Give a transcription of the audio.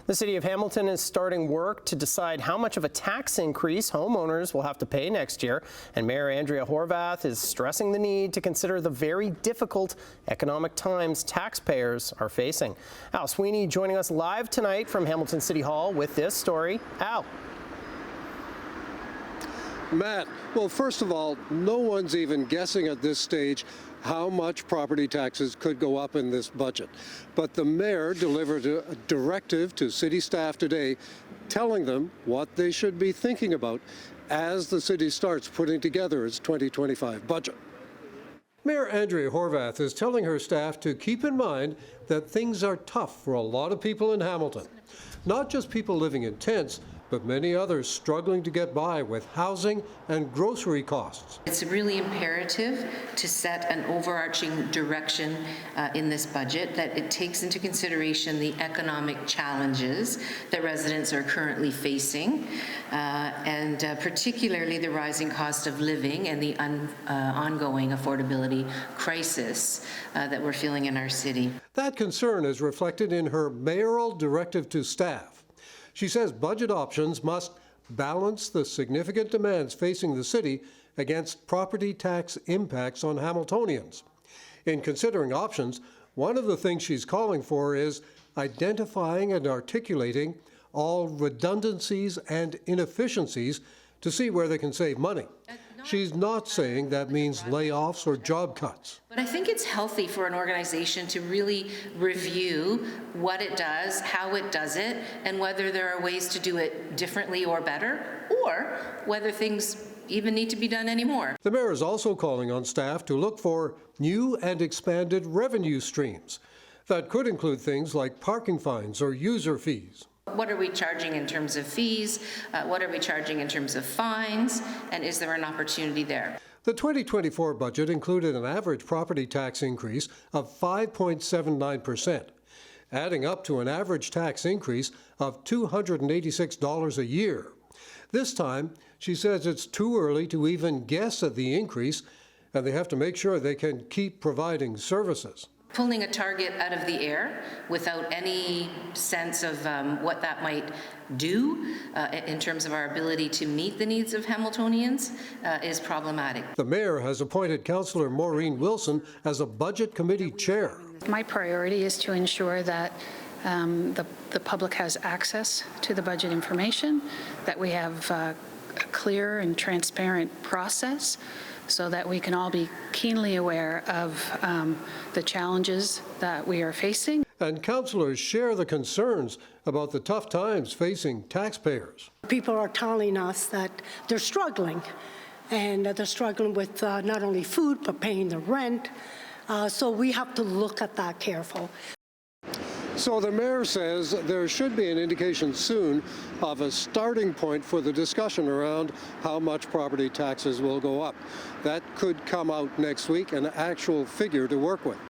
The city of Hamilton is starting work to decide how much of a tax increase homeowners will have to pay next year. And Mayor Andrea Horwath is stressing the need to consider the very difficult economic times taxpayers are facing. Al Sweeney joining us live tonight from Hamilton City Hall with this story. Al. Matt, well, first of all, no one's even guessing at this stage how much property taxes could go up in this budget. But the mayor delivered a directive to city staff today telling them what they should be thinking about as the city starts putting together its 2025 budget. Mayor Andrea Horwath is telling her staff to keep in mind that things are tough for a lot of people in Hamilton. Not just people living in tents, but many others struggling to get by with housing and grocery costs. It's really imperative to set an overarching direction in this budget that it takes into consideration the economic challenges that residents are currently facing, and particularly the rising cost of living and the ongoing affordability crisis that we're feeling in our city. That concern is reflected in her mayoral directive to staff. She says budget options must balance the significant demands facing the city against property tax impacts on Hamiltonians. In considering options, one of the things she's calling for is identifying and articulating all redundancies and inefficiencies to see where they can save money. She's not saying that means layoffs or job cuts. But I think it's healthy for an organization to really review what it does, how it does it, and whether there are ways to do it differently or better, or whether things even need to be done anymore. The mayor is also calling on staff to look for new and expanded revenue streams. That could include things like parking fines or user fees. What are we charging in terms of fees? What are we charging in terms of fines? And is there an opportunity there? The 2024 budget included an average property tax increase of 5.79%, adding up to an average tax increase of $286 a year. This time, she says it's too early to even guess at the increase, and they have to make sure they can keep providing services. Pulling a target out of the air without any sense of what that might do in terms of our ability to meet the needs of Hamiltonians is problematic. The mayor has appointed Councillor Maureen Wilson as a budget committee chair. My priority is to ensure that the public has access to the budget information, that we have a clear and transparent process, so that we can all be keenly aware of the challenges that we are facing. And councillors share the concerns about the tough times facing taxpayers. People are telling us that they're struggling, and they're struggling with not only food, but paying the rent. So we have to look at that careful. So the mayor says there should be an indication soon of a starting point for the discussion around how much property taxes will go up. That could come out next week, an actual figure to work with.